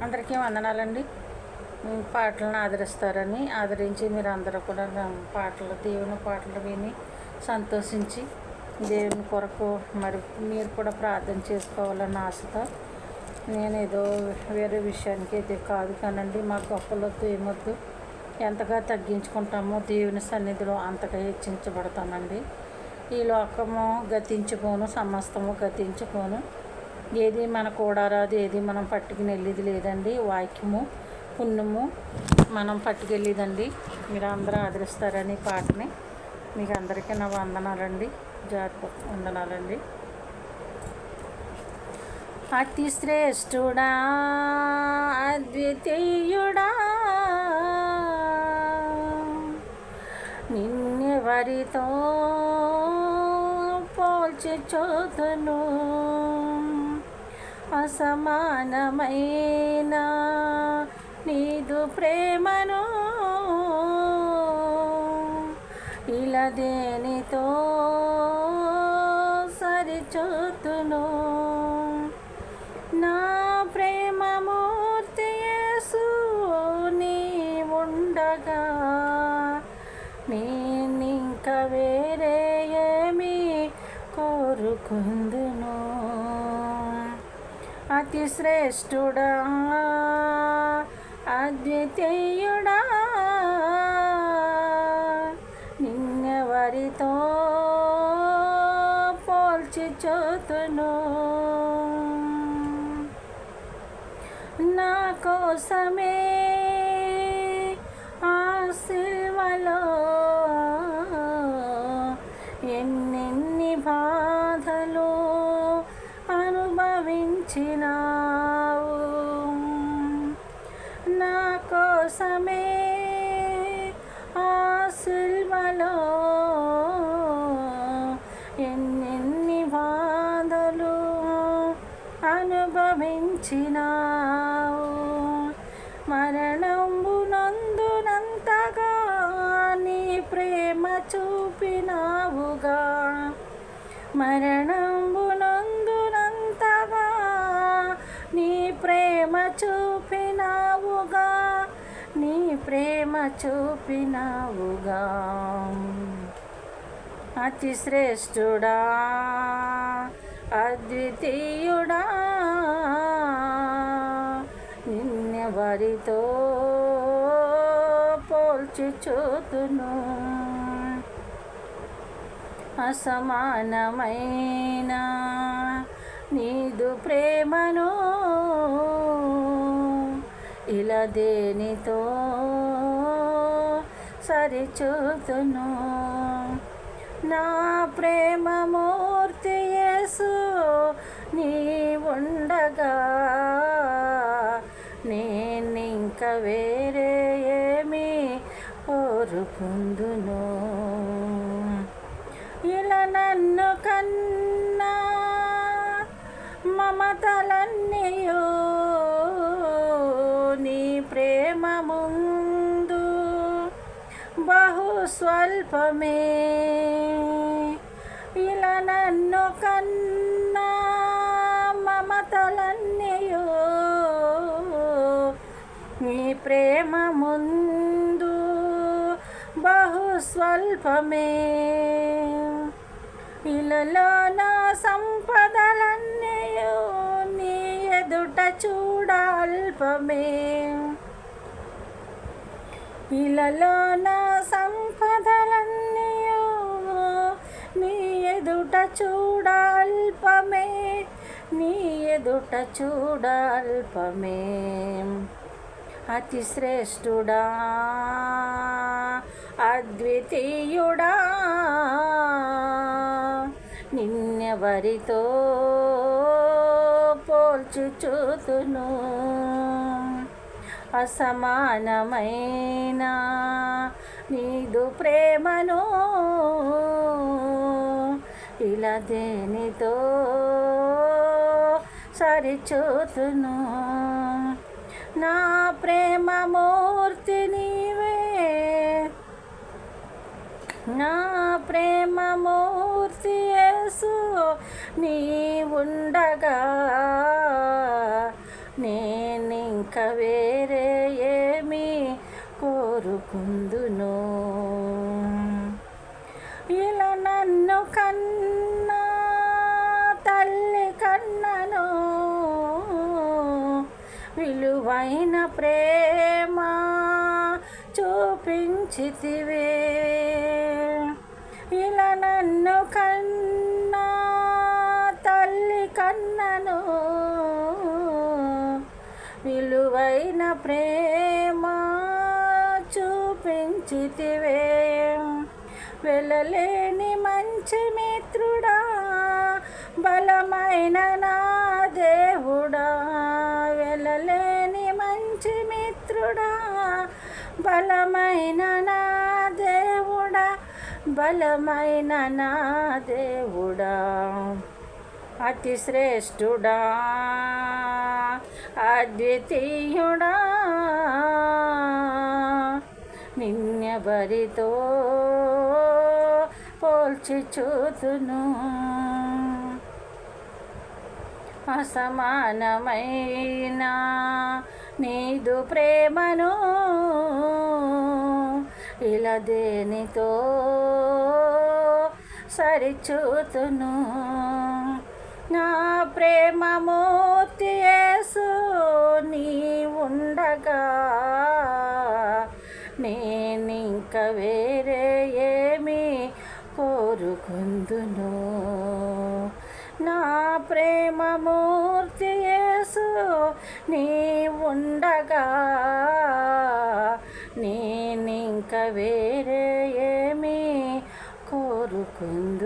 అందరికీ వందనాలండి. పాటలను ఆదరించి మీరు అందరూ కూడా దేవుని పాటలు విని సంతోషించి దేవుని కొరకు మరి మీరు కూడా ప్రార్థన చేసుకోవాలన్న ఆశతో నేను ఏదో వేరే విషయానికి అయితే కాదు కానండి, మా గొప్పలొద్దు ఏమొద్దు, ఎంతగా తగ్గించుకుంటామో దేవుని సన్నిధిలో అంతగా హెచ్చించబడతామండి. ఈ లోకము గతించిపోను, సమస్తము గతించిపోను, ఏది మన కూడా రాదు, ఏది మనం పట్టుకుని వెళ్ళేది లేదండి. వాక్యము పుణ్యము మనం పట్టుకెళ్ళేదండి. మీరు అందరూ ఆదరిస్తారని పాటని మీకు అందరికీ నా వందనాలండి, వందనాలండి. అతి శ్రేష్ఠుడా, అద్వితీయుడా, నిన్నెవరితో పోల్చి చూతును, అసమానమైన నీదు ప్రేమను ఇలా దేనితో సరిచూతును. నా ప్రేమమూర్తి యేసు నీ ఉండగా నేనింక వేరే ఏమి కోరుకుందును. అతి శ్రేష్ఠుడా, అద్వితీయుడా, నిన్నెవరితో పోల్చి చూతును. నా కోసమే ఆ సిలువలో ఎన్నెన్ని బాధలు అనుభవించినావు. నా కోసమే ఆ సిలువలో ఎన్నెన్ని బాధలు అనుభవించినావు. మరణంబునందునంతగా నీ ప్రేమ చూపినావుగా, మరణంబునందునంతగా నీ ప్రేమ చూపినావుగా, నీ ప్రేమ చూపినావుగా. అతి శ్రేష్ఠుడా, అద్వితీయుడా, నిన్నెవరితో పోల్చి చూతును, అసమానమైన నీదు ప్రేమను ఇలా దేనితో సరిచూతును. నా ప్రేమమూర్తి యేసు నీ ఉండగా నేనింక వేరే ఏమి కోరుకుందును. ఇలా నన్ను కన్నా మమతలన్నీయు నీ ప్రేమ ముందు బహు స్వల్పమే. ఇలా నన్ను కన్నా మమతలన్నీయు నీ ప్రేమ ముందు బహు స్వల్పమే. ఇలలో నా సంపదలన్నీయు నీ ఎదుట చూడాల్పమే. ఇలలో నా సంపదలన్నీయు నీ ఎదుట చూడాల్పమే, నీ ఎదుట చూడాల్పమే. అతి శ్రేష్ఠుడా, అద్వితీయుడా, నిన్నెవరితో పోల్చి చూతును, అసమానమైన నీదు ప్రేమను ఇలా దేనితో సరిచూతును. నా ప్రేమమూర్తి నీవే, నా ప్రేమమూర్తి యేసు నీ ఉండగా నేనింక వేరే ఏమి కోరుకుందును. ఇలా నన్ను కన్నా తల్లి కన్నను, విలువైన ప్రేమ చూపించితివే. ఇలా నన్ను కన్నా తల్లి కన్నను, విలువైన ప్రేమ చూపించితివే. వెళ్ళలేని మంచి మిత్రుడా, బలమైన నా దేవుడా, వెళ్ళలేని మంచి మిత్రుడా, బలమైన నా దేవుడా, బలమైన నా దేవుడా, అతి శ్రేష్ఠుడా, అద్వితీయుడా, నిన్నెవరితో పోల్చి చూతును. అసమానమైన నీదు ప్రేమను ఇలా దేనితో సరిచూతును. నా ప్రేమ మూర్తి యేసు నీ ఉండగా, నేనింక వేరే ఏమి కోరుకుందును. నా ప్రేమ మూర్తి యేసు నీ ఉండగా, నేనింక వేరే ఏమి కోరుకుందును.